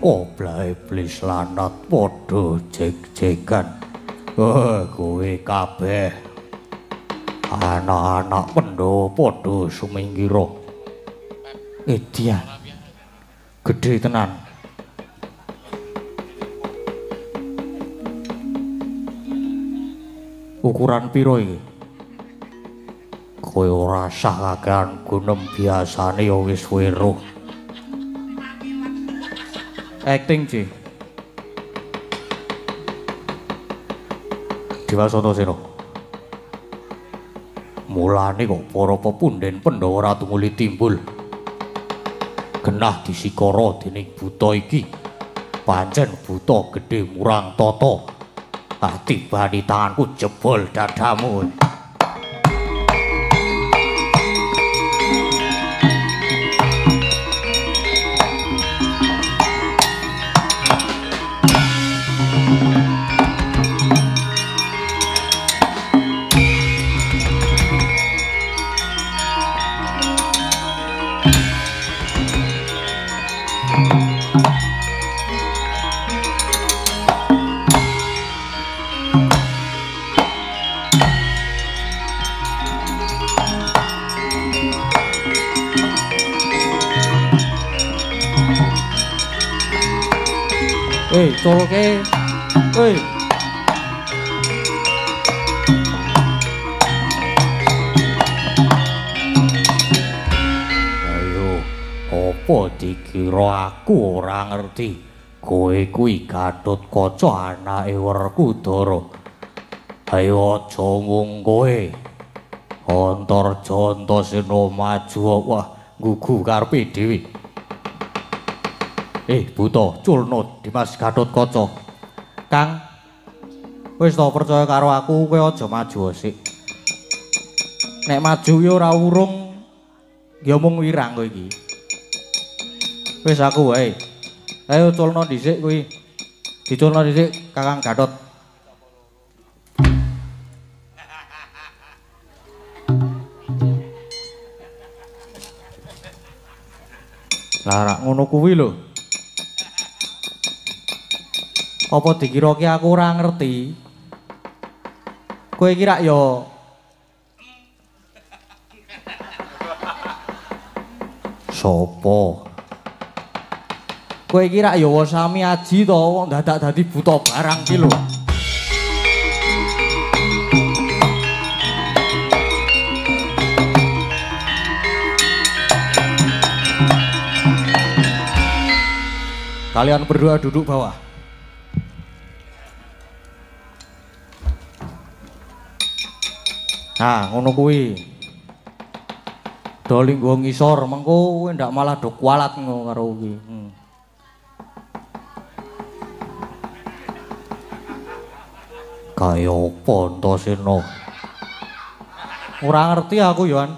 Oblah iblis lanat padha jeg-jegan. Kowe kabeh anak-anak Pandhawa padha sumingkira. Edian. Gedhe tenan. Ukuran piro iki? Kowe ora sah kakean gunem biasane ya wis weruh. Acting, Ci. Diwasana Sena. Mulane kok para pepunden Pandhawa ora tumuli timbul. Genah disikara dening buta iki. Pancen buta gedhe murang tata. Tibani tanganku jebol dadamu. Coloke. Oi. Ayo, apa dikira aku ora ngerti? Kowe kuwi Gatotkaca anake Werkudara. Ayo aja mung kowe. Antarja Antasena maju wah nggugu karepe dhewe. Buta, culna Dimas Gatotkaca. Kang, wis to percaya karo aku, kowe aja maju sik. Nek maju ya ora urung, ya mung wirang kowe iki. Wis aku wae. Ayo culna dhisik kuwi. Diculna dhisik Kakang Gatot. Lah ngono kuwi lho. Apa dikira ki aku ora ngerti? Kowe kira ya sapa? Kowe kira ya Wasami Aji to wong dadak dadi buta barang ki lho. Kalian berdua duduk bawah. Nah, ngono kuwi. Do linggo ngisor, mengko kowe ndak malah do kualat ngono karo kuwi. Kaya apa Antasena? Ora ngerti aku, Yohan.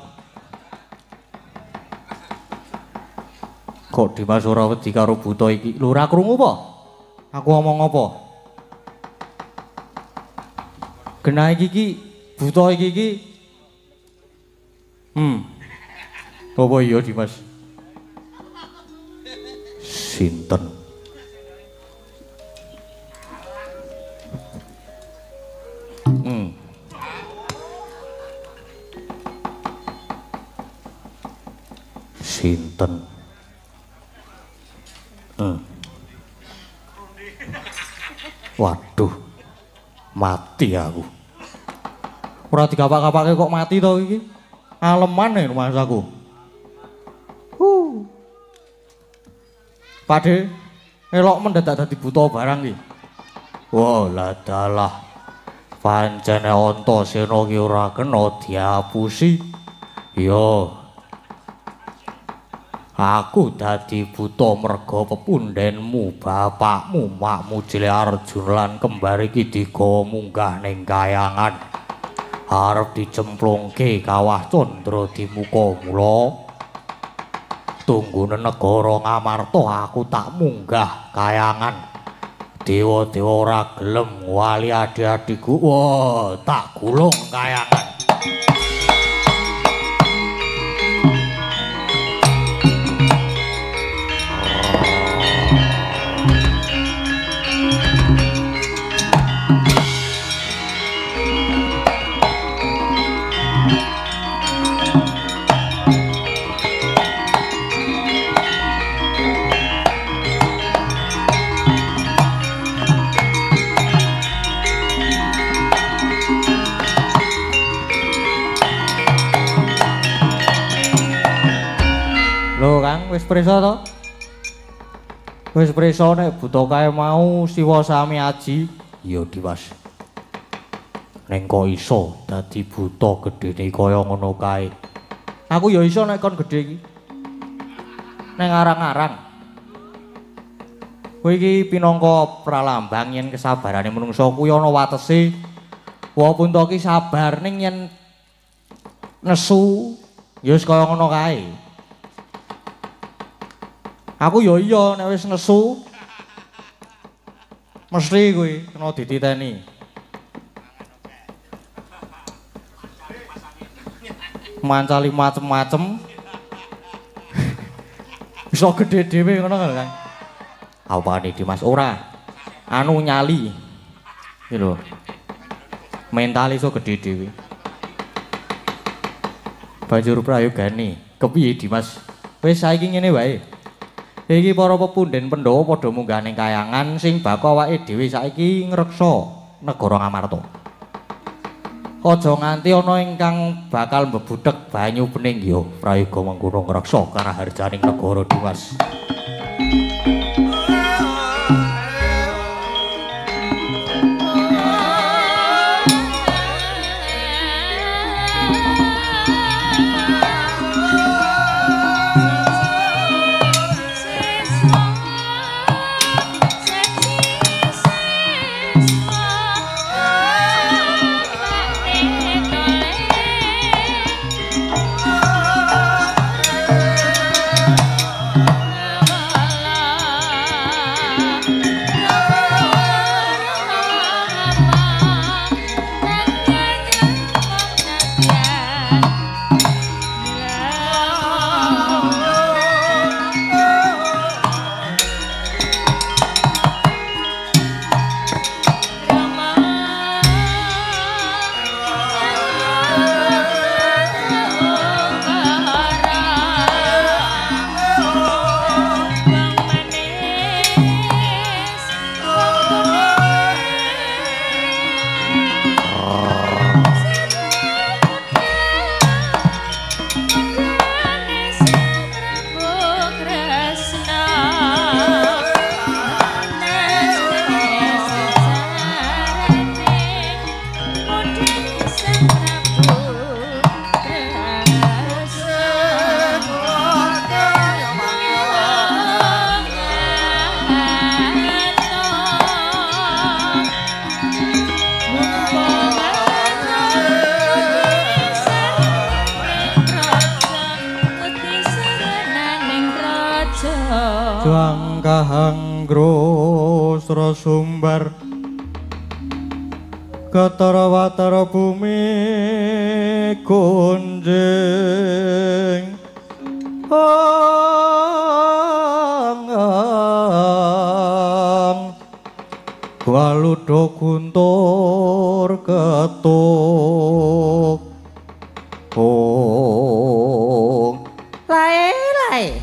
Kok Dimas ora wedi karo buta iki? Lho ora krungu apa? Aku ngomong apa? Genah iki buta iki apa iya Dimas? Sinten? Sinten? Waduh, mati aku. Ora digapak-gapake kok mati to iki. Aleman nek Mas aku. Pade, elok mendadak dadi buta barang iki. Wah, lah dalah. Pancene Antasena ki ora kena diapusi. Yo. Aku dadi buta merga pepundenmu, bapakmu, makmu Jile Arjuna lan kembar iki digawa munggah ning kayangan. Arep dicemplungke kawah Candra di muka mula. Tunggune negara Ngamarta aku tak munggah kayangan. Dewa-dewa ora gelem wali adik-adikku. Wah, tak gulung kayangan. wis prisa to? Wis prisa nek buta kae mau Siwa sami aji. Iya Dimas. Ning kok iso dadi buta gedene kaya ngono kae. Aku ya iso nek kon gedhe iki. Ning arang-arang. Kowe iki pinangka pralambang yen kesabarane manungsa kuwi ana watese. Walaupun to ki sabar ning yen nesu ya wis kaya ngono kae. Aku ya iya nek wis nesu mesti kuwi kena dititeni. Mancali macem-macem. Bisa gede dhewe ngono kan. Apane Dimas ora anu nyali. Iki lho. Mental iso gede dhewe. Banjur prayogane, kepiye Dimas? Wis saiki ngene wae. Iki para pepunden Pandhawa padha munggah ning kayangan sing baka awake dhewe saiki ngreksa negara Ngamarta. Aja nganti ana ingkang bakal mbebudhek banyu pening ya prayoga mengkono ngreksa karaharjaning negara Dimas. Kahangro sumbar Katara watara bumi kunjing Waludo guntur ketuk Lae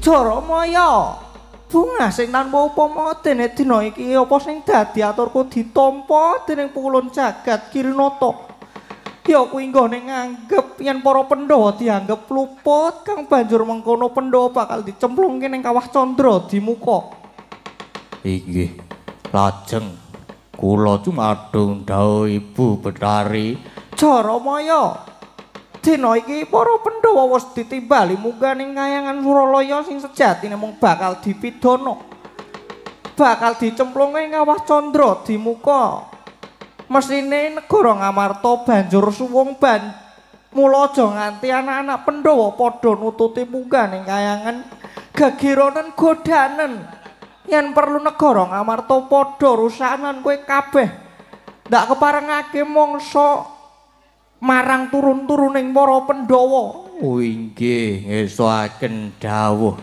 Jaramaya bunga sing tanpa upama dene dina iki apa sing dadi aturku ditampa dening pukulun jagat Kirinata. Ya kuwi nggone nganggep yen para Pandhawa dianggep luput kang banjur mengkono Pandhawa bakal dicemplungke ning kawah Candra di muka. Inggih, lajeng kula cumadung dawuh Ibu Betari Jaramaya. Dina iki para Pandhawa wis ditimbali munggah ning kayangan Suralaya sing sejatine mung bakal dipidana. Bakal dicemplungke ing kawah Candra di muka. Mesine negara Ngamarta banjur suwung mula aja nganti anak-anak Pandhawa padha nututi munggah ning kayangan gegironen godanen. Yen perlu negara Ngamarta padha rusakan kowe kabeh. Ndak keparengake mangsa marang turun-turuning para Pandhawa. Oh inggih ngestoaken dawuh.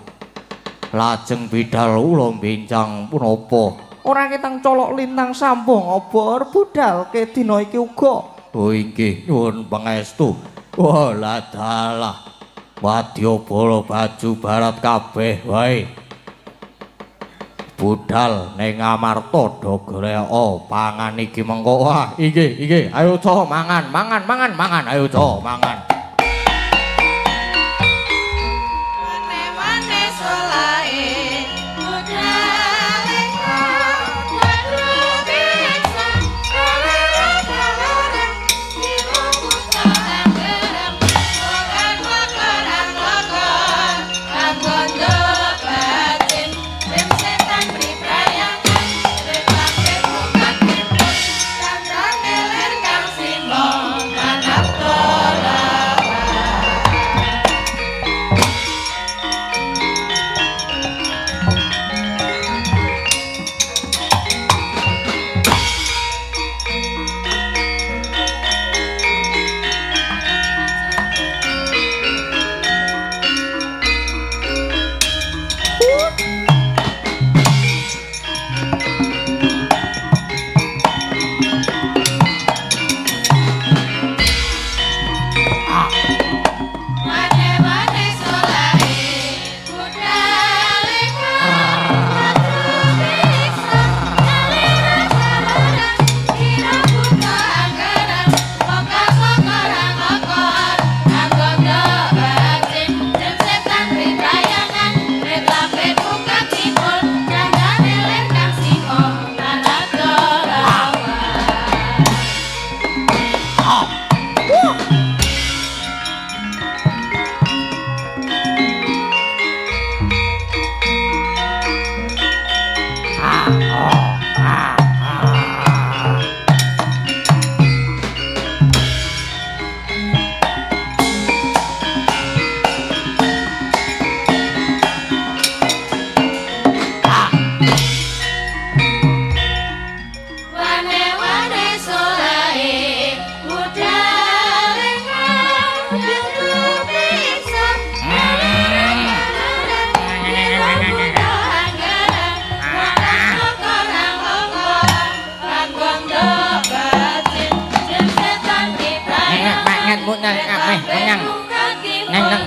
Lajeng bidhal ula bincang punapa? Ora ketang colok lintang sambung obor budhalke dina iki uga. Oh inggih nyuwun pangestu. Wala dalah. Wadyabala baju barat kabeh wae. Budal ning Ngamarta do golek pangan iki mengko. Wah, inggih. Ayo co mangan. Ayo co mangan. Manis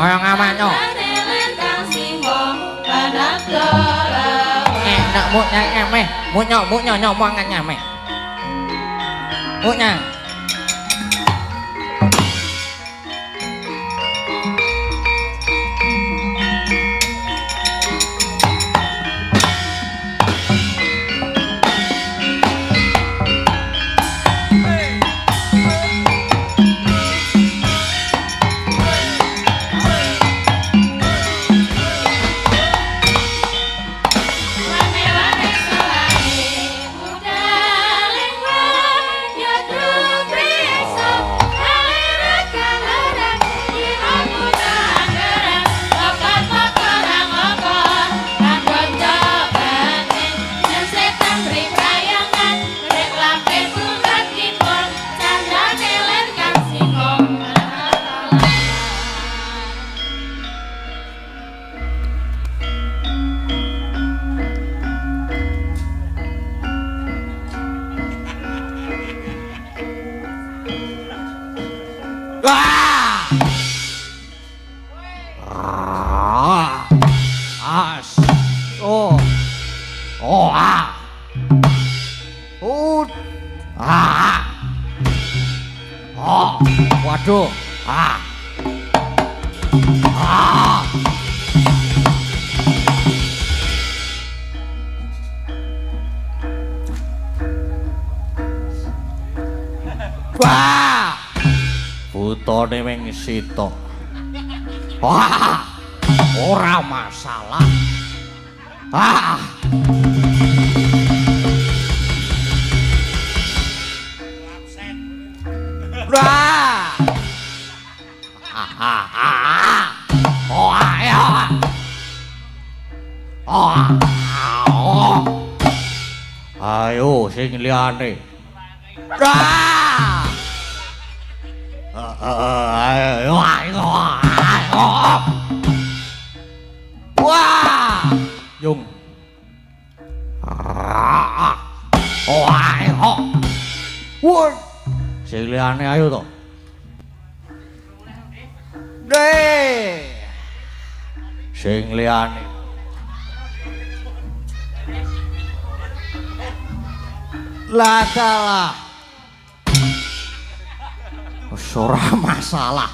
Orang amanyo. Nak mutnya nyomongan nyame. Mutnya. Waduh. Wah. Butone wing sitok. Wah. Ora masalah. Ayo sing liyane. Wah, Yung. Wah, sing liyane ayo to. Sing liyane. Lah salah. Ora masalah.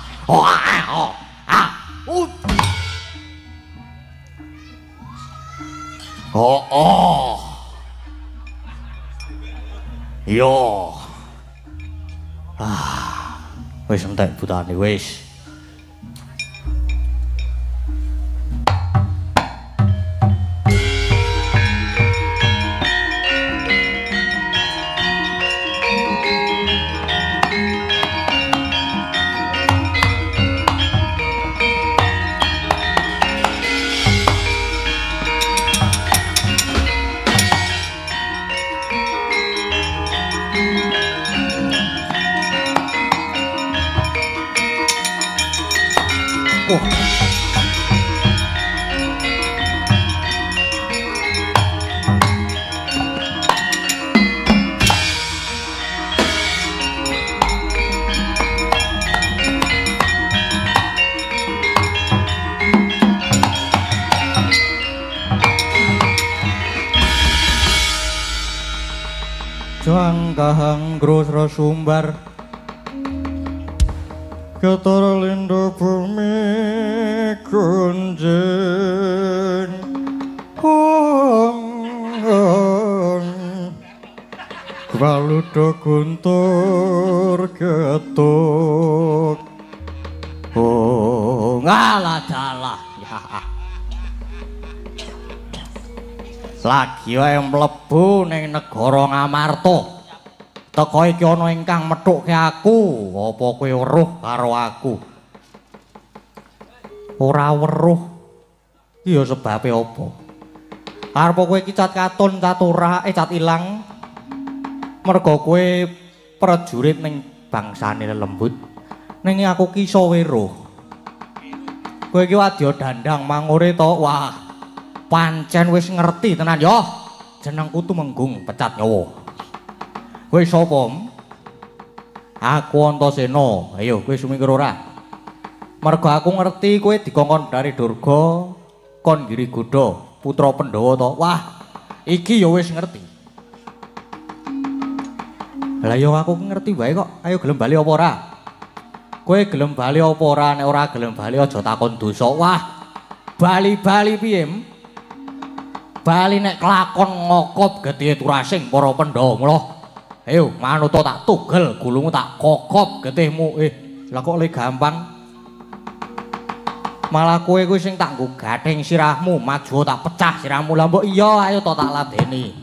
Yo. Wis entek butane wis. Jangkahang grosro sumbar Ketara lindo bumi kunjing Baludo guntur ketuk ngalah dalah ya. lagi wae mlebu ning negara Ngamarta. Teko iki ana ingkang methukke aku, apa kowe weruh karo aku? Ora weruh. Iya sebabe apa? Arep kowe iki cat katon, cat ora, cat ilang. Mergo kowe prajurit ning bangsane lelembut. Ning aku ki iso weruh. Kowe iki wadya dandang mangure to. Wah. Pancen wis ngerti tenan yo. Jenengku Tumenggung Pecat Nyawa. Kowe sapa? Aku Antasena. Ayo kowe sumingkir ora? Mergo aku ngerti kowe dikongkon dari Durga kon Girigudha, putra Pandhawa to. Wah, iki ya wis ngerti. Lah yo aku ngerti wae kok. Ayo gelem bali apa ora? Kowe gelem bali apa ora? Nek ora gelem bali aja takon dosa. Wah, bali-bali piye? Bali nek kelakon ngokop gedhe turasing para Pandhawa. Mula ayo manut tak tugel gulungmu tak kokop getihmu. Lah kok le gampang. Malah kowe kuwi sing tak nggo gathing sirahmu, maju tak pecah sirahmu. Lah mbok iya ayo to tak ladeni.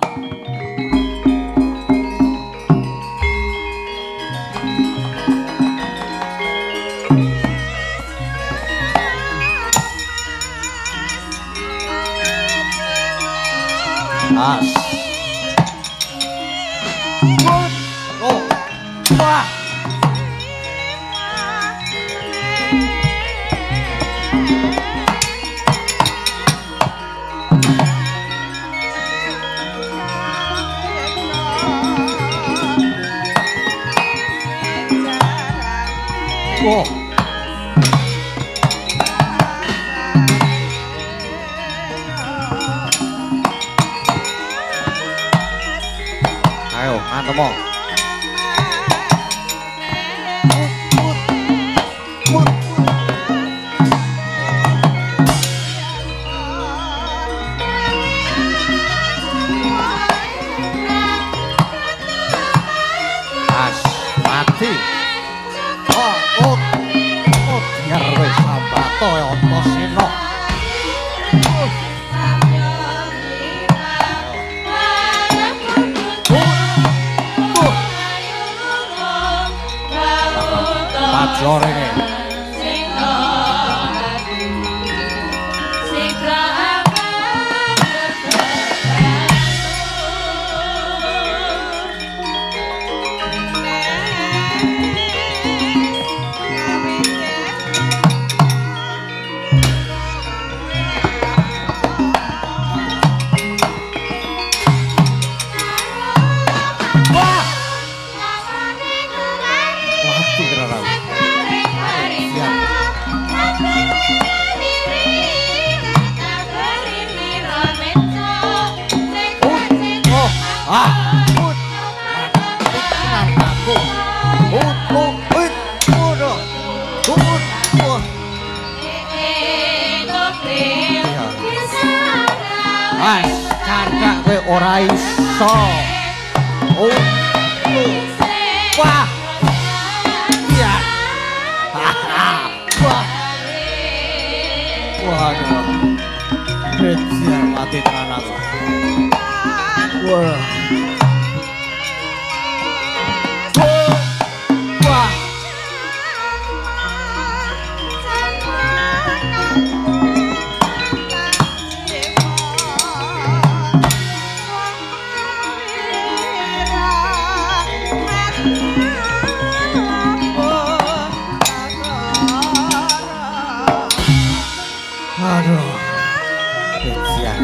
As. Oh. Wah. Oh. Ayo, ngantem mo. As, mati. Oh, biar wis sambato ya Antasena. Major ini. Candhak kowe ora iso. Wah. Iya. Wah. Waduh. Kecil mati tenan aku. Wah. Wah. Aduh, kecian.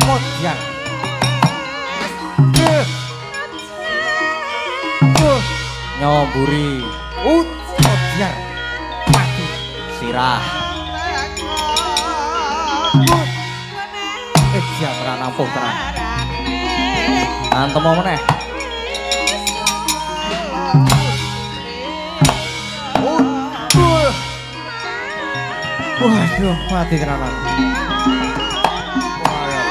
Kocian. Nyoburi. Kocian. Mati. Sirah. Siap tenan ampun tenan. Antem mau meneh. Waduh, mati tenan aku. Waduh.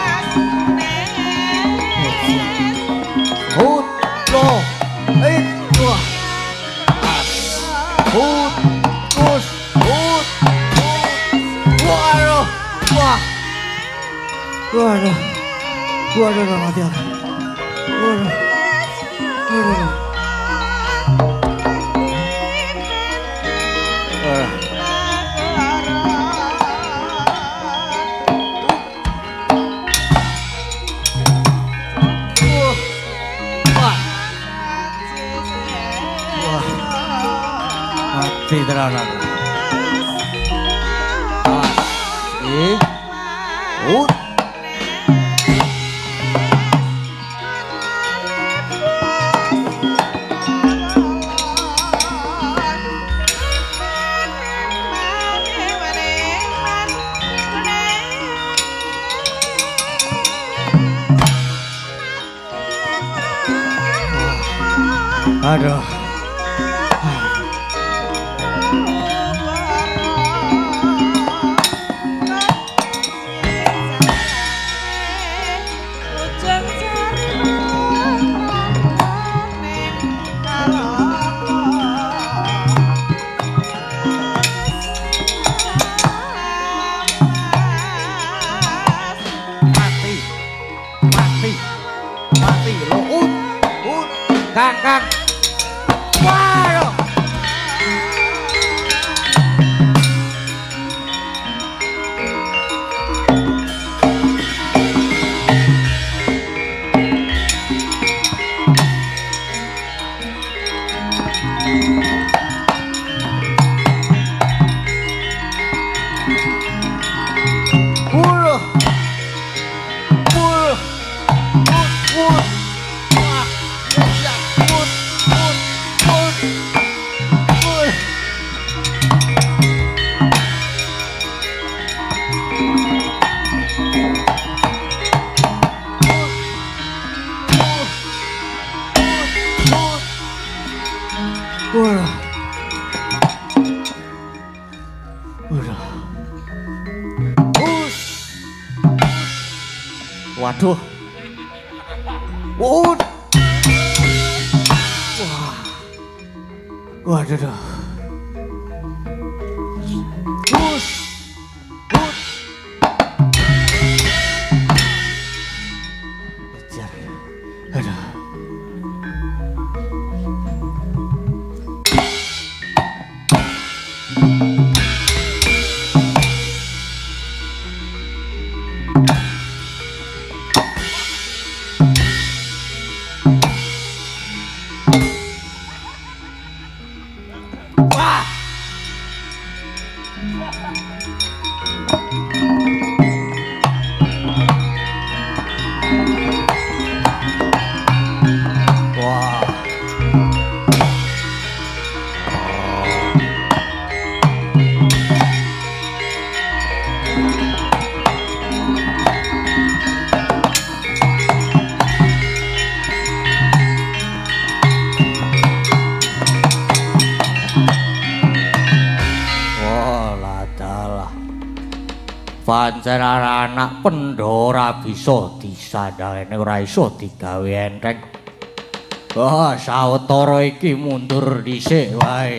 Waduh, mati aku. Waduh. Waduh. Mati tenan. Aduh. Mati lo Kang. Waduh. Waduh. Wah. Waduh. Aduh. Pancen anak Pandhara bisa disandhane ora iso digawe enteng. Wah, sawetara iki mundur dhisik wae.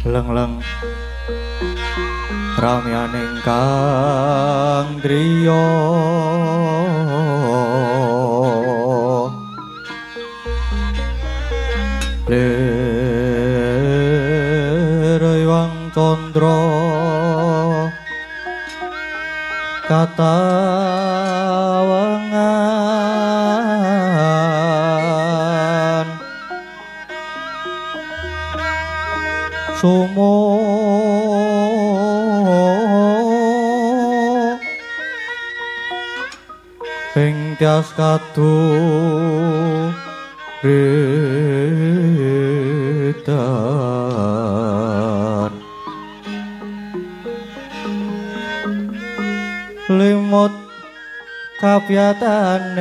leng-leng ramyaning kang driya lerewang condra katawangan sumo ing tias kadhuretan limut kapyataneng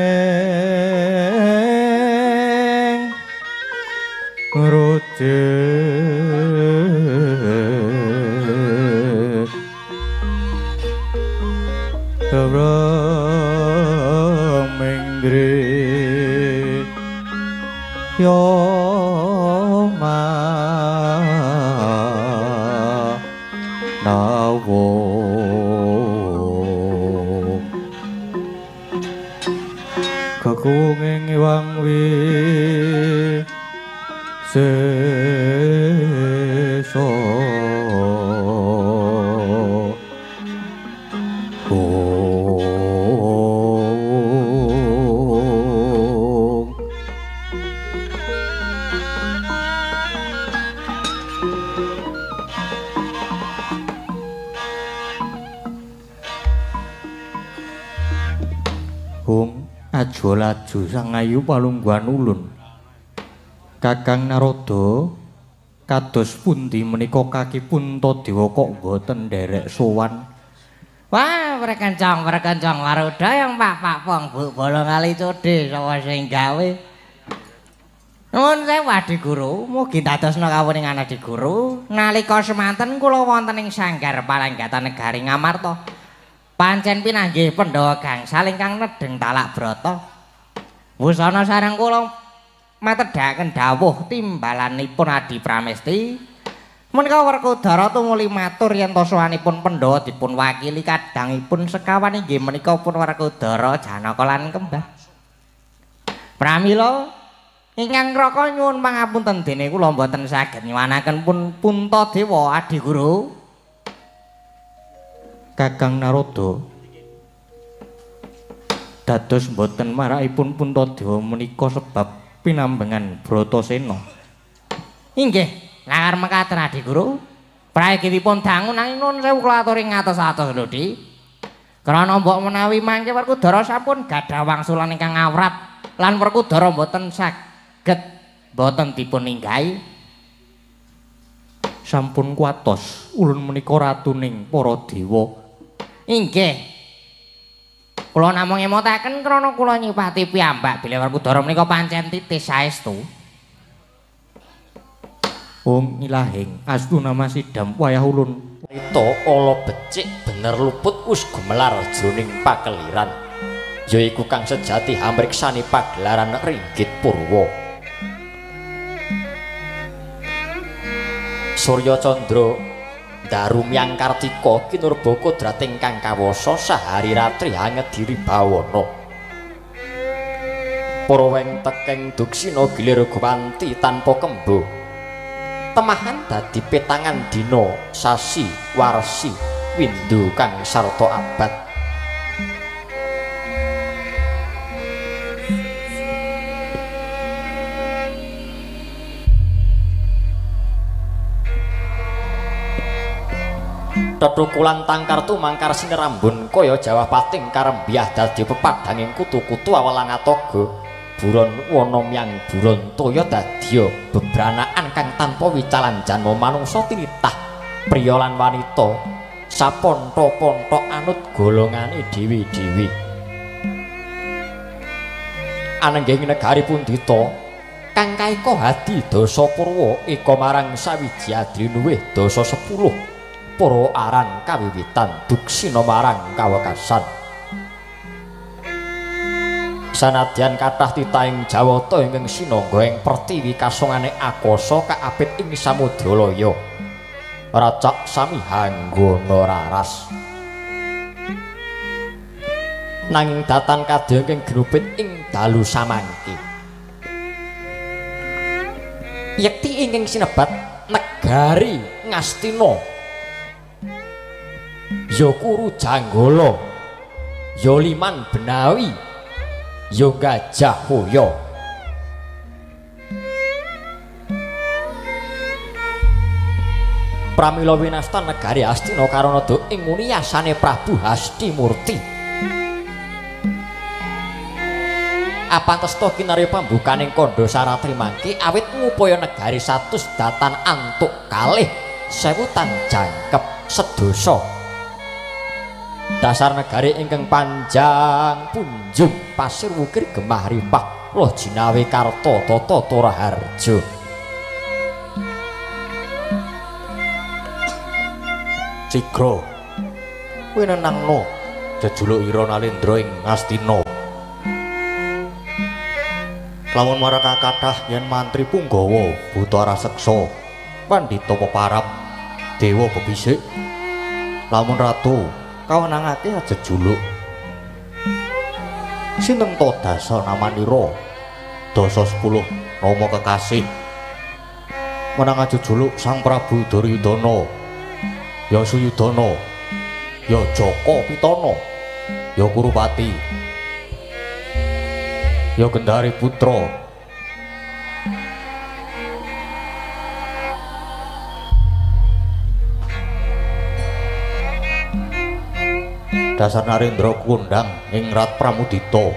ngrujek Minggri Yoma Nawo Kekunging iwang seso aja laju sang ayu palungguhan ulun Kakang Narada kados pundi menika kaki Puntadewa kok boten nderek sowan wah perkencong waruda yang pak pong bu bolong kali code sapa sing gawe nuwun sewu Adi Guru mugi dadosna kawuningan Adi Guru nalika semanten kula wonten ing sanggar Palanggatan Negari Ngamarta pancen pinanggih Pandhawa gangsal ingkang nedheng talak brata. Wusana sareng kula matedaken dawuh timbalanipun Adi Pramesti. Menika Werkudara tumuli matur yen to sowanipun Pandhawa dipun wakili kadangipun sekawan inggih menika pun Werkudara Janaka lan Kembar. Pramila ingkang raka nyuwun pangapunten dene kula mboten saged nyuwanaken pun Puntadewa Adi Guru. Kakang Narada dados mboten marakipun Puntadewa menika sebab pinambengan Bratasena. Inggih, lakar mekaten Adi Guru. Praigitipun dangu nanging nuwun sewu kula aturi ngatos-atos lho, Di. Krana mbok menawi mangke Werkudara sampun gadhah wangsulan ingkang awrat lan Werkudara mboten saged mboten dipun ninggahi. Sampun kuatos ulun menika ratuning para dewa. Inggih. Kula namung ngemotaken krana kula nyipati piyambak bilih Werkudara menika pancen titis saestu. Om ilahing astunama sidam wayah ulun. Ito ala becik bener luput wis gumelar jroning pakeliran. Yaiku kang sejati hamriksani pagelaran Ringgit Purwa. Surya Candra Darumyang Kartika kinurba kodrat ingkang kawasa sahari ratri angediri bawana. Para weng tekeng duksina gilir gumanti tanpa kembo. Temahan dadi petangan dina sasi warsi windu kang sarta abad. Tetukulan tangkar tumangkar sinerambun kaya Jawa pating karembiah dadi pepadhanging kutu-kutu awalang atoga buron wana myang buron toya dadya bebranaan kang tanpa wicalan janma manungsa tinitah priya lan wanita sapontho-pontho anut golongane dewi-dewi. Anengging negari Pundita kang kaeka hadi dasa purwa eka marang sawiji adrinuwih dasa 10 para aran kawiwitan duksina marang kawekasan. Sanadyan kathah titahing Jawata ingkang sinangga ing pertiwi kasongane akasa kaapit ing Samudralaya racak sami hanggana raras. Nanging datan kadya ing grupit ing dalu samangke. Yekti ingkang sinebat negari Ngastina. Ya Kuru Janggala, ya Liman Benawi, ya Gajah Hoya. Pramila winastan negari Astina Karanada ing muni yasane Prabu Hastimurti. Apantesta kinarya pambukaning kandha saratri mangke awit ngupaya negari 100 datan antuk kalih 1000 jangkep sedasa. Dasar negari ingkang panjang punjung pasir wukir gemah rimpah loh jinawi karta tata Toraharja. Cigra kowe nenangno jejuluk ira Nalendra ing Astina. Lamun marang kathah yen mantri Punggawa, Buta Raseksa, Pandhita Peparap, Dewa Bebisik, lamun ratu kawenangake jejuluk. Sinten to dasa namanira? Dasa 10 nama kekasih. Menang jejuluk Sang Prabu Duryudana, ya Suyudana, ya Jaka Pitana, ya Kurupati, ya Gendari Putra. Dasar Narendra kundang ing Rat Pramudita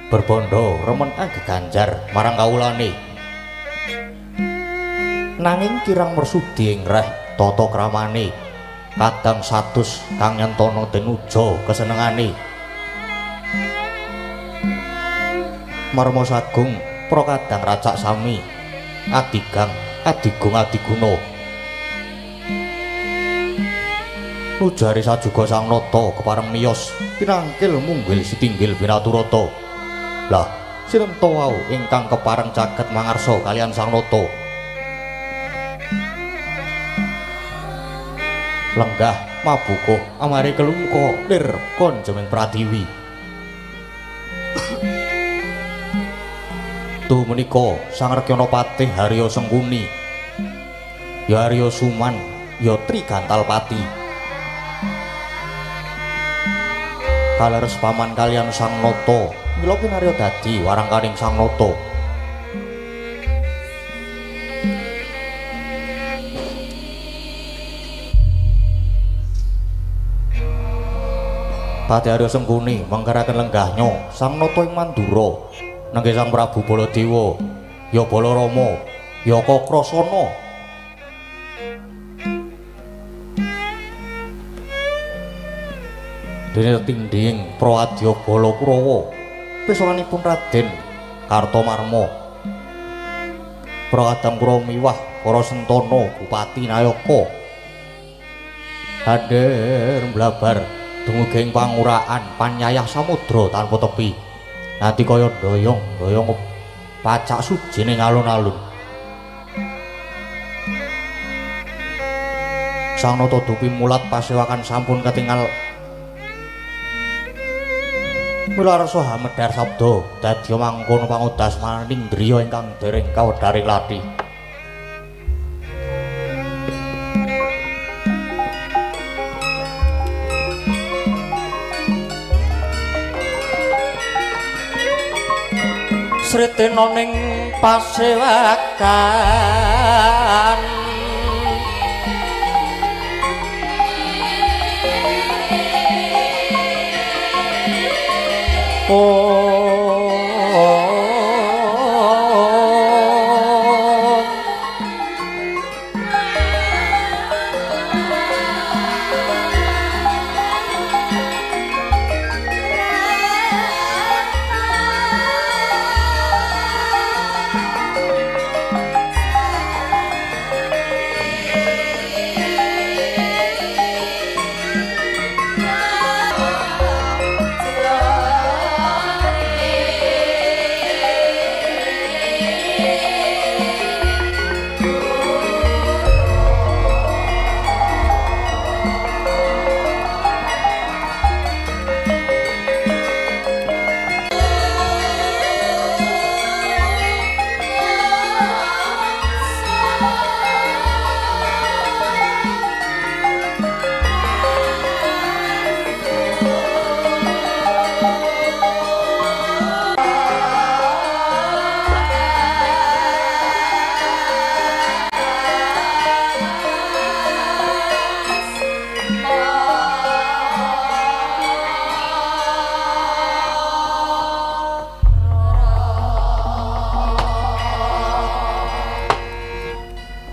berbondo remen geganjar marang kawulane. Nanging kirang mersudi ing reh tata kramane kadang 100 kang nyentana tenuja kesenengane. Marma sagung prakadang racak sami adigang adigung adiguna. Nujari sajuga Sang Nata kepareng miyos pinangkil munggil sitinggil binaturata. Lah sinten to wau ingkang kepareng caket mangarsa kalian Sang Nata? Lenggah mabukuh amari kelungka lir konjeming Pratiwi. Tuh menika Sang Rekyanapati Harya Sengkuni, ya Harya Suman, ya Trigantalpati. Kaleres paman kalian Sang Nata, mila kinarya dadi warangkaning Sang Nata. Pati Harya Sengkuni mangkaraken lenggahnya Sang Nata ing Mandura nengge Sang Prabu Baladewa, ya Balarama, ya Kakrasana. Dene tindhing Prawadya Balakurawa pesowanipun Raden Kartamarma. Prakadang kula miwah para sentana Bupati Nayaka. Hadir blabar dumugi ing panguraan Panyayah Samudra tanpa tepi. Nanti kaya doyong pacak suci ning alun-alun. Sang Nata dupi mulat pasewakan sampun ketingal. Mula rasa hamedhar sabda dadi mangkono pangudas maning driya ingkang dereng kawedharing lathi. Sritena ning pasewakan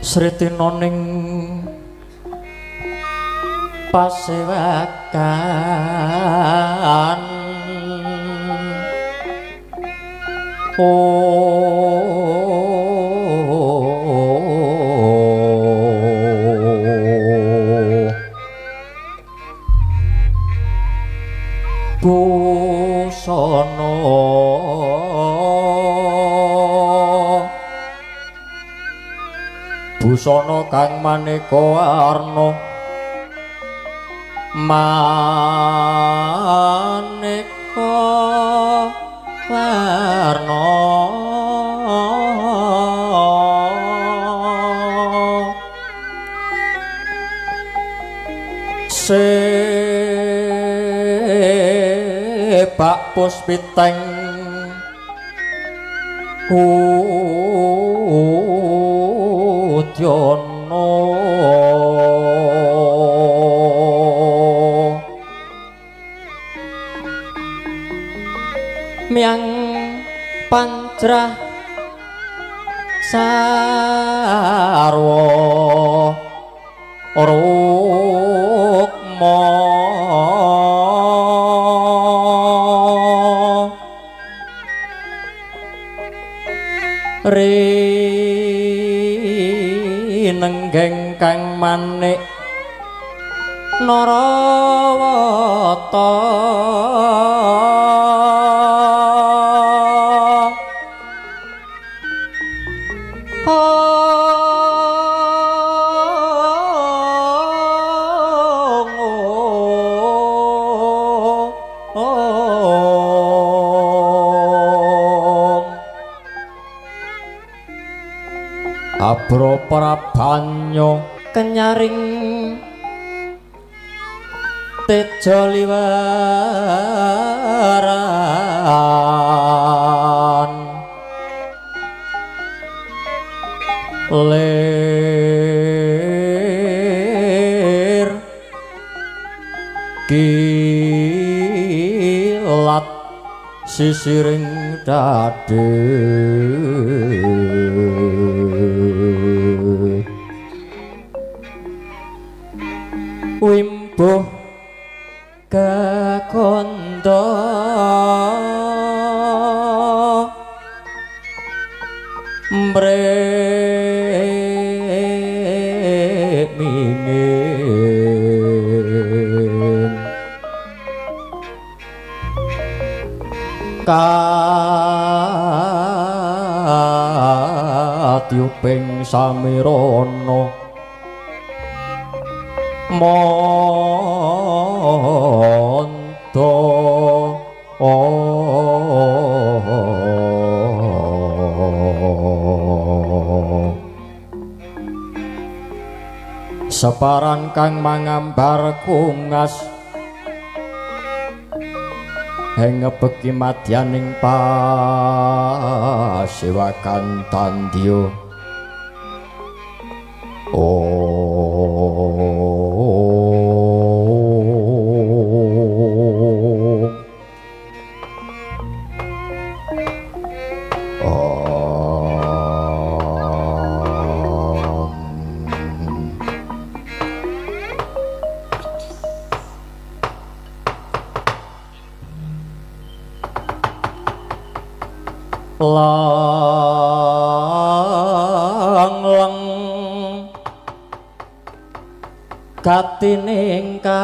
Sritinoning pasewakan busana busana kang maneka warna maneka warna sepak puspiteng Udyono miang pancrah sarwa rukma rinenggeng kang manik Narawata Abro prabanyo kenyaring tejo liwaran lir kilat sisiring dade wimbuh kakonda mringin katyuping samirana monto separan kang mangambar kungas hengebeki madyaning pasewakan tandya lang-lang katining kang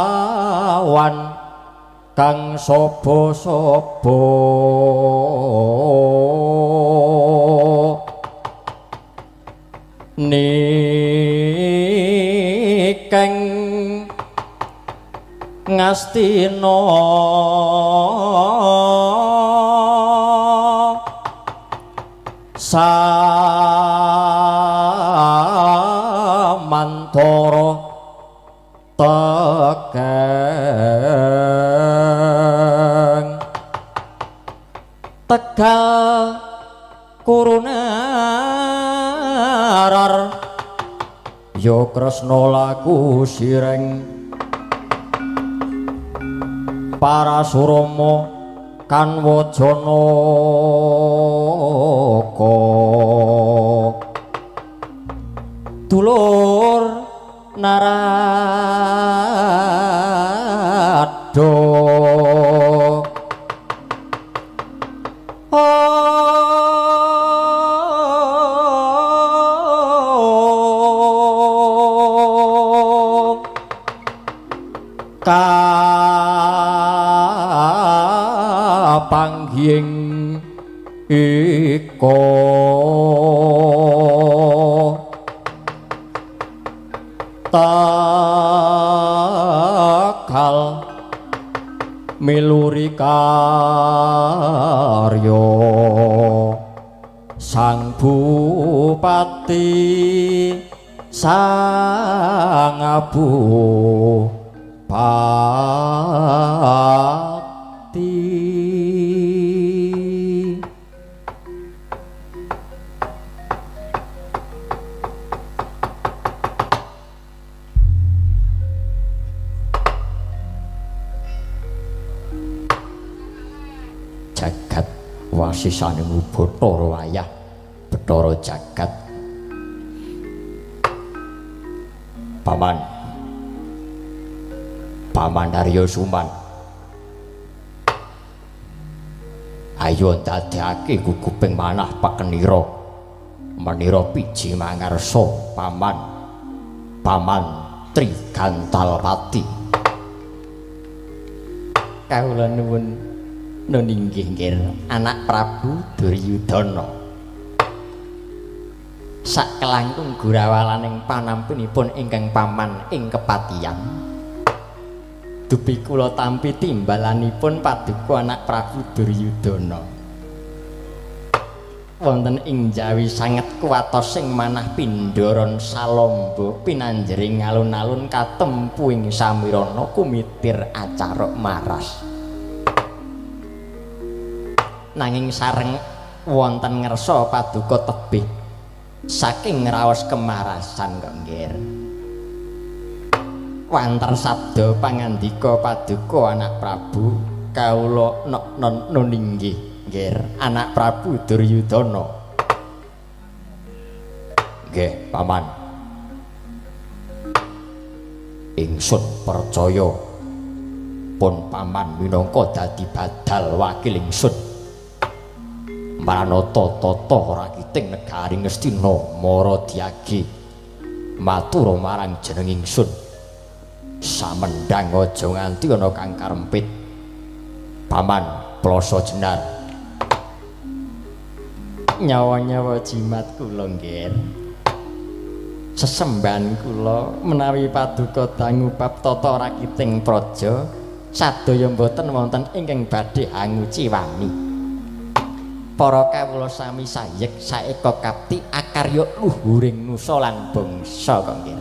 awan kang sapa-sapa nikeng ngastina samantara tekeng Tegal Kurunarar ya Kresna laku sireng Parasurama Kanwajanaka dulur Narada kapangging iko takal miluri karya sang bupati sang abu pati jagat wasisane Bathara wayah Bathara jagat Paman Harya Suman ayo ndadekake guguping manah pakenira menira piji mangarsa paman Trigantalpati kawula nuwun nun inggih nggih anak Prabu Duryudana sak kelangkung gurawalaning panampinipun ingkang paman ing kepatihan dupi kula tampi timbalanipun paduka anak Prabu Duryudana wonten ing Jawi sanget kuwatos sing manah Pindaran Salamba pinanjering alun-alun katempu ing samirana kumitir acara maras nanging sareng wonten ngersa paduka tebih saking raos kemarasan kok nggih wantar sabda pangandika paduka anak Prabu kawula nun inggih nggih anak Prabu Duryudana nggih paman ingsun percaya pun paman minangka dadi badal wakil ingsun Maranata tata rakiting negari Ngastina Maradyagi matur marang jeneng ingsun samendhang aja nganti ana kang karempit paman plasa jenar nyawa-nyawa jimat kula nggih sesembahan kula menawi paduka dangu bab tata rakiting praja sadaya mboten wonten ingkang badhe anguci wani para kawula sami sayek saeka kapti akarya luhuring nusa lan bangsa kok nggih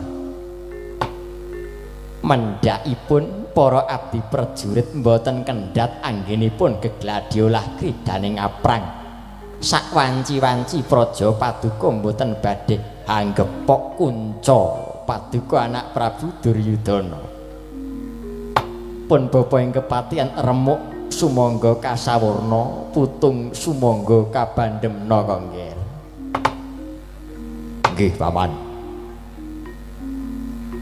mendhakipun para abdi prajurit mboten kendhat anggenipun gegladiolah kridaning aprang sak wanci-wanci praja paduka mboten badhe anggepok kunca paduka anak Prabu Duryudana pun bapa ing kepatihan remuk sumangga kasawarna putung sumangga kabandhemna kok nggih nggih paman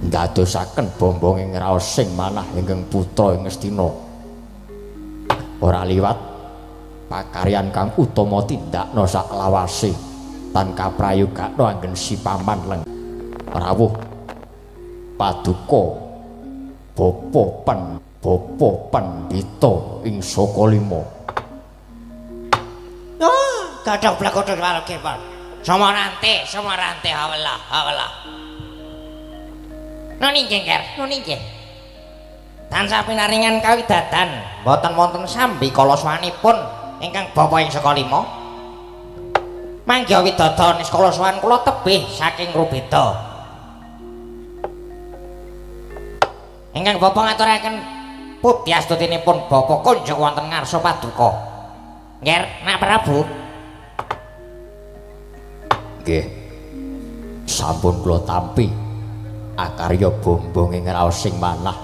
ndadosaken bombonging raos sing manah ingkang putra ing Ngastina ora liwat pakaryan kang utama tindakna saklawase tan kaprayogakna anggen si paman leng rawuh paduka Bapa Pandhita ing Sakalima. Oh, gadhok blekotho karo kepon. Samarante, hawelah. Nun inggih, Nger, nun inggih. Tansah pinaringan kawidadan, mboten wonten sambi kala swanipun ingkang bapa ing Sakalima. Mangga widodon kala swan kula tebih saking Rubeda. Ingkang bapa ngaturaken putyastutinipun bapa kunjuk wonten ngarsa paduka. Nger, Nak Prabu. Nggih. Sampun kula tampi akarya bombong ing raos sing manah.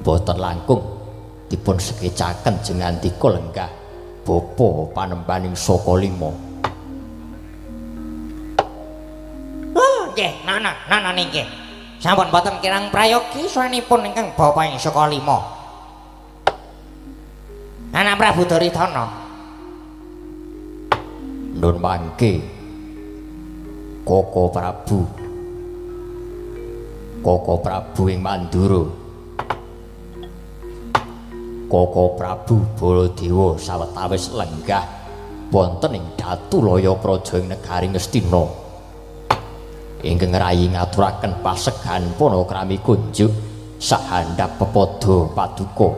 Boten langkung dipun sekecaken jengandika lenggah bapa panembaning saka lima. Nggih, nana nggih. Sampun boten kirang prayogi suwanipun ingkang bapa ing saka lima. Anak Prabu Duryudana. Nun mangke Koko Prabu ing Mandura. Koko Prabu Baladewa sawetawis lenggah wonten ing Datulaya Praja ing negari Ngastina. Ingkang rayi ngaturaken pasegan panakrami kunjuk sahandhap pepada paduka.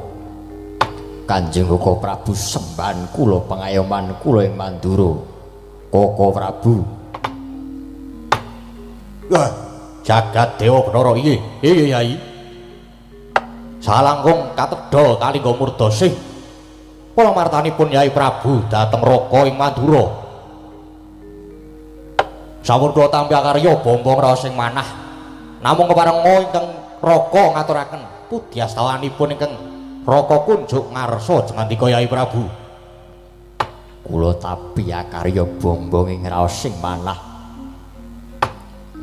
Kanjeng Koko Prabu sembahan kula pengayoman kula ing Mandura. Koko Prabu. Wah, jagat Dewa Bathara iya Yai. Salangkung katedha kalingga murdosih. Palamartanipun Yai Prabu dhateng Raka ing Mandura. Sampun kula tampi karya bombong raos ing manah. Namung keparenga ingkang Raka ngaturaken pudyastawanipun ingkang Raka kunjuk ngarsa jengandika Yai Prabu. Kula tapi karya bombong ing raos sing manah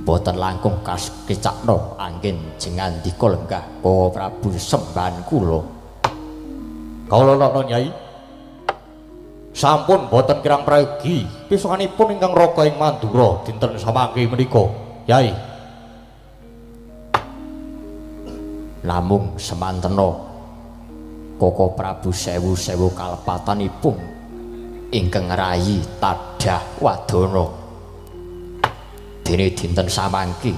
boten langkung kecakna anggen jengandika lenggah Koko Prabu sembahan kula. Kawula nana Nyai. Sampun boten kirang prayogi pisanganipun ingkang Raka ing Mandura dinten samangke menika, Yai. Namung semantena Koko Prabu sewu kalepatanipun ingkang rayi Tadah Wadana. Dene dinten samangke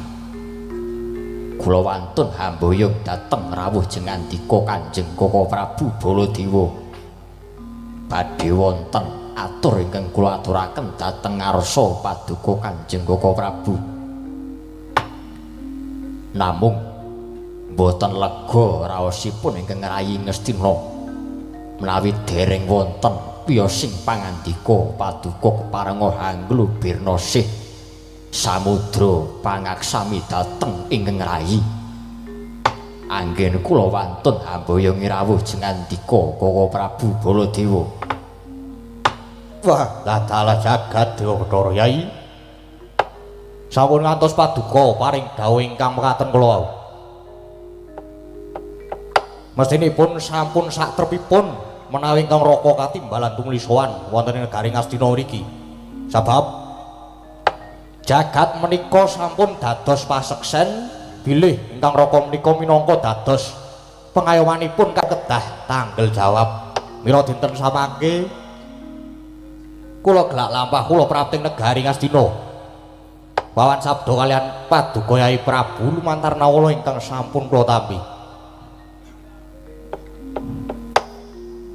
kula wantun hamboyong dhateng rawuh jengandika Kanjeng Koko Prabu Baladewa. Badhe wonten atur ingkang kula aturaken dhateng ngarsa paduka Kanjeng Koko Prabu. Namung boten lega raosipun ingkang rayi Ngastina menawi dereng wonten piyosing pangandika paduka keparenga hanglubirnasih samudra pangaksami dhateng ingkang rayi. Anggen kula wantun hamboyong rawuh jengandika Koko Prabu Baladewa. Wah, dadalah jagat Dewa Bathara Yai. Sampun ngantos paduka paring dawuh ingkang mekaten kula wau. Mestinipun sampun saktrepipun menawi ingkang Raka katimbalan tumuli sowan wonten ing negari Ngastina mriki. Sabab jagat menika sampun dados paseksen bilih ingkang Raka menika minangka dados pengayomanipun kedah tanggel jawab. Mira dinten samangke kula gelak lampah kula prapting negari Ngastina. Wawan sabda kalian paduka Yai Prabu lumantar nawala ingkang sampun kula tampi.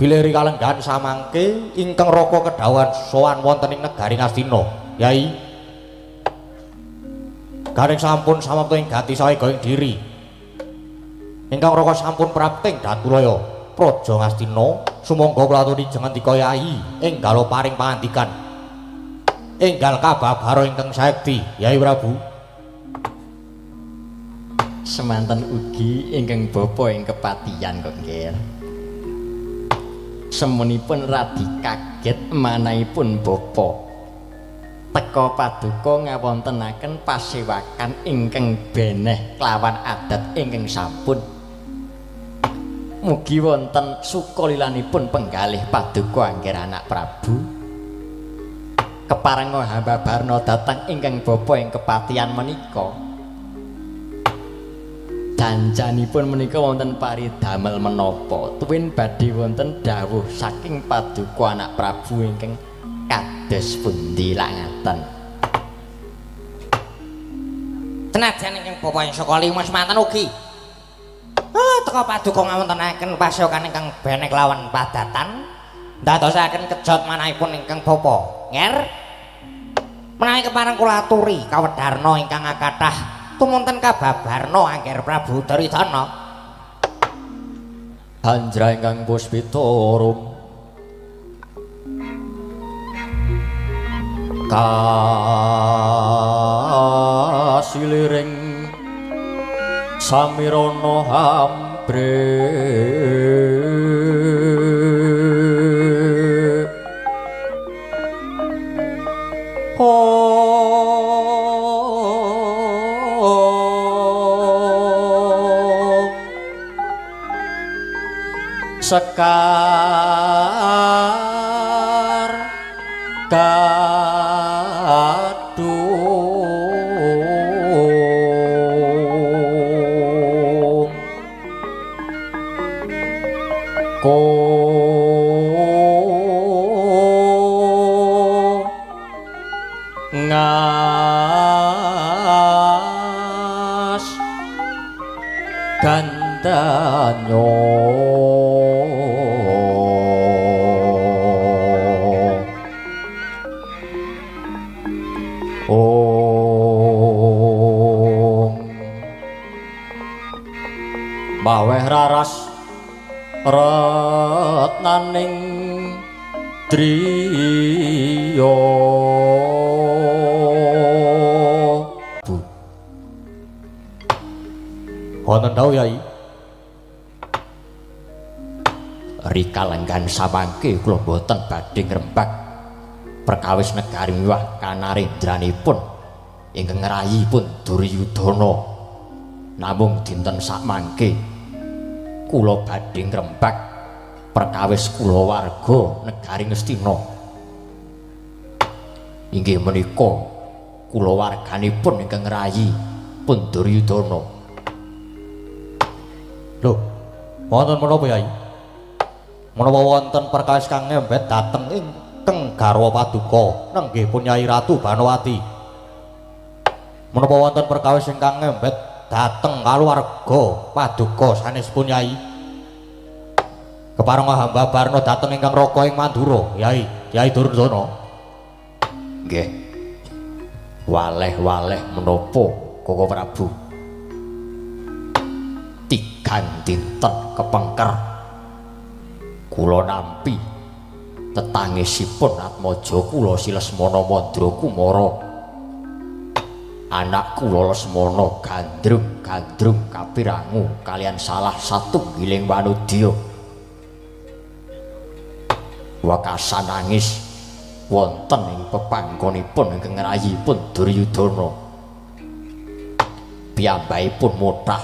Bilih kalenggahan samangke ingkang Raka kedhawuhan sowan wonten ing negari Ngastina, Yai. Garing sampun samapta ing gati saega ing diri. Ingkang Raka sampun prapting Datulaya Praja Ngastina, sumangga kula aturi jengandika Yai enggal paring pangandikan. Enggal kababaro ingkang saekti, Yai Prabu. Semanten ugi ingkang bapa ing kepatihan kok nggih. Semunipun radi kaget manahipun bapa teka paduka ngawontenaken pasewakan ingkang beneh kelawan adat ingkang sampun. Mugi wonten sukalilanipun penggalih paduka angger anak Prabu. Keparenga hamba barna dhateng ingkang bapa ing kepatihan menika. Janjanipun menika wonten paridamel menapa? Tuwin badhe wonten dawuh saking paduka anak Prabu ingkang kados pundi langaten. Senajan ingkang bapa ing saka lima semanten ugi teka paduka ngawontenaken pasewakan ingkang benek lawan padatan ndadosaken kejot manahipun ingkang bapa nger menawi kepareng kula aturi kawedarna ingkang akathah tumunten kababarna angger Prabu Duryudana. Hanjra ingkang puspita kasiliring samirana hambre sekar kadung ko ngas gandanyo baweh raras retnaning driya Bu wonten tau Yai rika lenggan samangke kula boten badhe ngrembak perkawis negari miwah kanarendranipun ingkang ngrayipun Duryudana namung dinten sakmangke kula badhe ngrembak perkawis kulawarga negari Ngastina inggih menika kulawarganipun ingkang ngrayi pun Duryudana. Lho wonten menapa Yai menapa wonten perkawis kang ngembet dhateng ingkang garwa paduka nenggih pun Nyai Ratu Banowati menapa wonten perkawis ingkang ngembet dhateng kaluwarga paduka sanesipun Yai kepareng hamba barna dhateng ingkang raka ing Mandura Yai Duryudana nggih waleh-waleh menapa Koko Prabu tigang dinten kepengker kula nampi tetangisipun Atmaja kula si Lesmana Mandra Kumara anak kula Lesmana gandrung kapirangu kalian salah satunggiling wanudya wekasan nangis wonten ing pepanggonipun ingkang ngrayipun Duryudana piyambakipun mutrah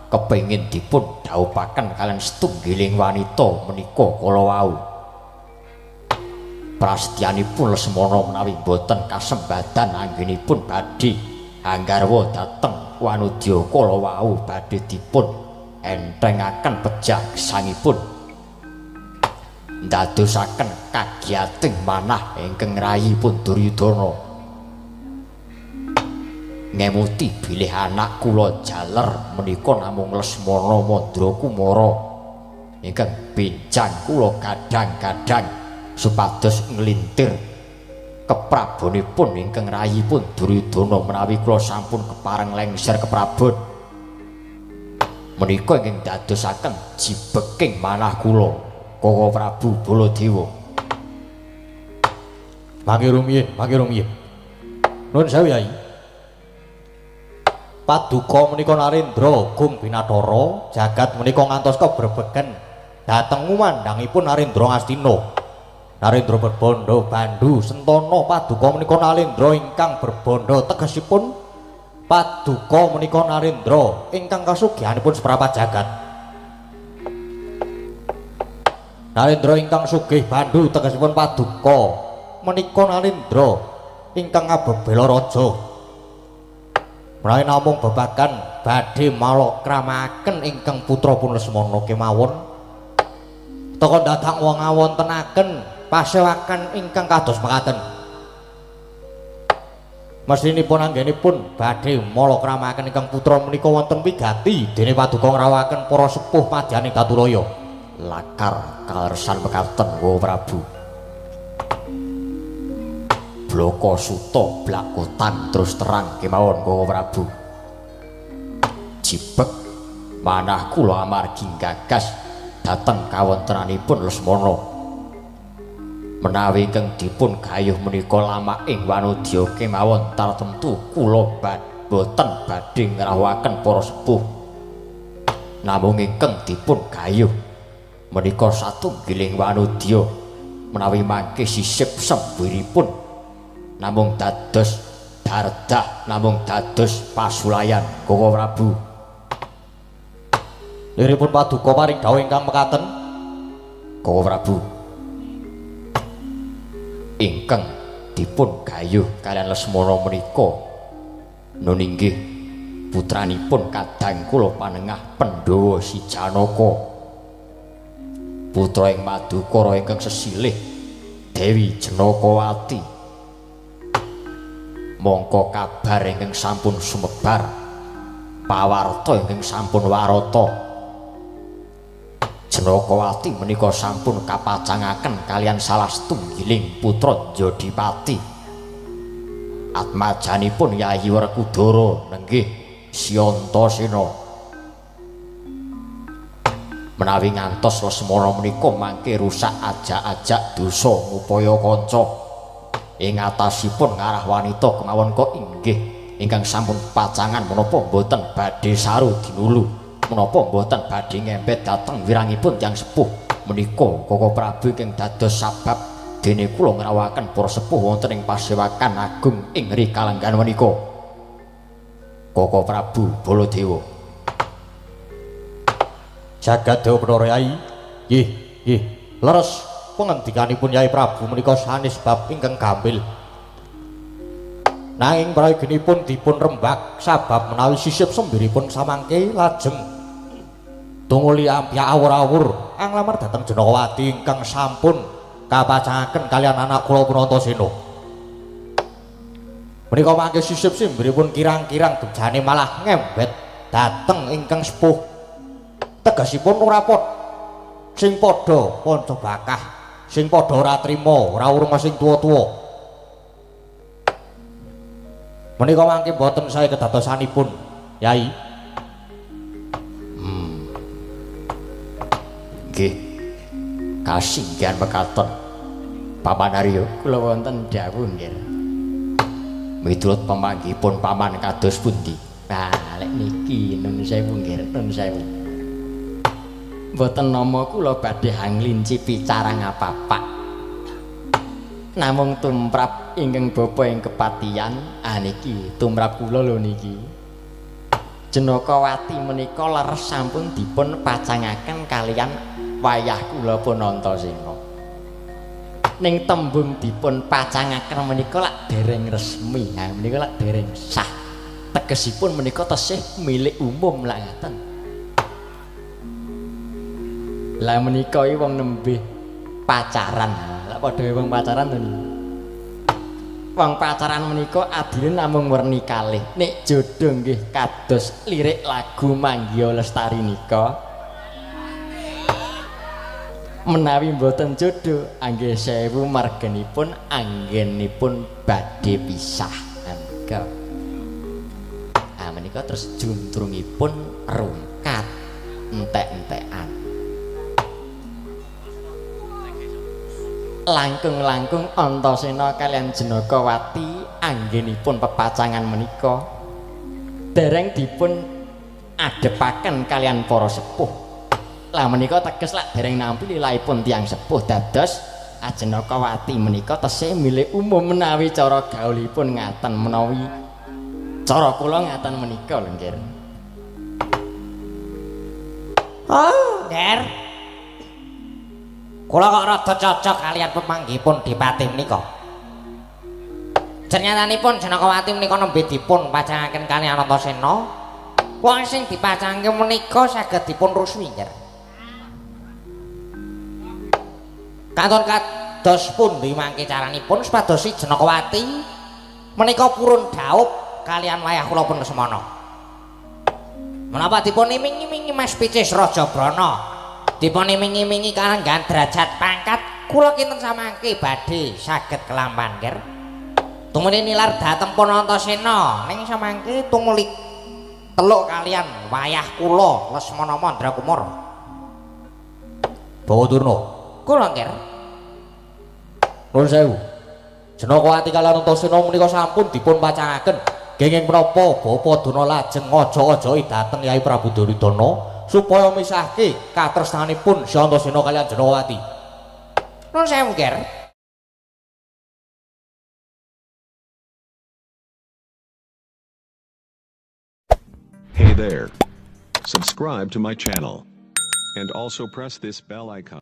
kepengin dipun dhaupaken kalian setunggiling wanita menika kala wau prastyanipun Lesmana menawi boten kasembadan anggenipun badhe anggarwa dhateng wanudya kala wau badhe dipun entrengaken pejah gesangipun ndadosaken kagiyating manah ingkang ngrayipun Duryudana ngemuti bilih anak kula jaler menika namung Lesmana Mandra Kumara ingkang benjang kula kadang-kadang supados nglintir keprabonipun ingkang rayipun Duryudana menawi kula sampun kepareng lengser keprabon menika ingkang dadosaken jibeking manah kula Koko Prabu Baladewa mangke rumiyin nuwun sewu Yai paduka menika Narendra Agung Binathara jagat menika ngantos kebrebegen dhateng ngumandhangipun Narendra Ngastina Narendra berbandha bandhu sentana paduka menika Narendra ingkang berbandha tegesipun paduka menika Narendra ingkang kasugihanipun seprapat jagat Narendra ingkang sugih bandhu tegesipun paduka menika Narendra ingkang ngabebela raja menawi namung babagan badhe malakramaken ingkang putrapun Lesmana kemawon teka datang wong ngawontenaken pasewakan ingkang kados mekaten mesinipun anggenipun badhe malakramaken ingkang putra menika wonten wigati dene paduka ngrawakaken para sepuh madyaning Datulaya lakar kalersan mekaten Wa Prabu Bloko Suta blakotan terus terang kemawon Koko Prabu jibek manah kula amargi gagas dhateng kawontenanipun Lesmana menawi ingkang dipun gayuh menika lamak ing wanudya kemawon tartemtu kula boten badhe ngrawuhaken para sepuh namung ingkang dipun gayuh menika satunggiling wanudya menawi mangke sisip sembiripun namung dados dardah namung dados pasulayan Koko Prabu liripun paduka paring dawuh ingkang mekaten Koko Prabu ingkang dipun gayuh kalian Lesmana menika nun inggih putranipun kadang kula panengah Pandhawa Si Janaka putra ing Madukara ingkang sesilih Dewi Janakawati. Mongko kabar ingkang sampun sumebar pawarta ingkang sampun warata Janakawati menika sampun kapacangaken kalian salah setunggiling putra Jodipati. Atmajanipun Yayi Werkudara nenggih Syantasena. Menawi ngantos Lesmana menika mangke rusak ajak-ajak dosa ngupaya kanca ing atasipun ngarah wanita kemawon kok inggih ingkang sampun pacangan menapa boten badhe saru dinulu. Menapa mboten badhe ngempet dhateng wirangipun tiyang sepuh menika Koko Prabu ingkang dados sabab dene kula ngrawakaken para sepuh wonten ing pasewakan agung ing Rikalenggan menika. Koko Prabu Baladewa. Jagadéwa Bathara Yai. Nggih, leres pangendikanipun Yai Prabu menika sanes bab ingkang gampil. Nanging prayoginipun dipun rembak sabab menawi sisip sembiripun samangke lajeng tunguli ampya awur-awur anglamar dhateng Janakawati ingkang sampun kapacangaken kalian anak kula Prantasena. Menika mangke sisip sembiripun kirang-kirang dujane malah ngembet dhateng ingkang sepuh. Tegasipun ora pot sing padha panca bakah, sing padha ora trima, ora urung sing tuwa-tuwa. Menika mangke boten sae kedadosanipun, Yai. Nggih. Kasinggihan mekaten. Paman Arya kula wonten dawuh nggih. Miturut pamanggihipun paman kados pundi? Nah, lek niki nun sewu nggih, nun sewu. Mboten nama kula badhe hanglincipi carang apa-apa. Namung tumrap ingkang bapa ing kepatihan, niki tumrap kula lho niki. Janakawati menika leres sampun dipun pacangaken kalian wayah kula Punantasena. Ning tembung dipun pacangaken menika lak dereng resmi, menika lak dereng sah. Tegesipun menika tesih milik umum lak ngaten. Lah menika iki wong nembe pacaran. Lah padha wong pacaran to niku. Wong pacaran menika adile namung werni kalih. Nek jodoh nggih kados lirik lagu Manggya Lestari nika. Menawi mboten jodoh, anggih sewu margenipun anggenipun badhe pisah. Menika. Menika terus juntrungipun rungkat entek-entekan. Langkung-langkung Antasena kaliyan Janakawati anggenipun pepacangan menika dereng dipun adepaken kaliyan para sepuh. Lah menika teges lak dereng nampi lilahipun tiyang sepuh dados Janakawati menika tesih milik umum menawi cara gaulipun ngaten menawi cara kula ngaten menika lho nggih. Oh, Nger. Kula kok rada cocok kalian pemanggihipun Dipati menika. Jenenganipun Janakawati menika nembe dipun pacangaken kaliyan Antasena. Wong sing dipacangke menika saged dipun ruswi, Nger. Katon kados pundi mangke caranipun supados Janakawati menika purun dhaup kaliyan wayah kula pun Lesmana. Menapa dipun iming-imingi Mas Picis Rajabrana? Dipun iming-imingi kalenggan derajat pangkat kula kinten samangke badhe saged kelampan, Nger. Tumuli nilar dhateng Punantasena ning samangke tumuli teluk kaliyan wayah kula Lesmana Mandrakumara. Bawaturna. Kula, Nger. Nuwun sewu. Janakawati kaliyan Antasena menika sampun dipun pacangaken. Kenging menapa Bapa Dana lajeng aja-ajai dhateng Yai Prabu Duryudana supaya misahke katresnanipun Antasena kaliyan Janakawati. Nuwun sewu, Nger. Hey there. Subscribe to my channel. And also press this bell icon.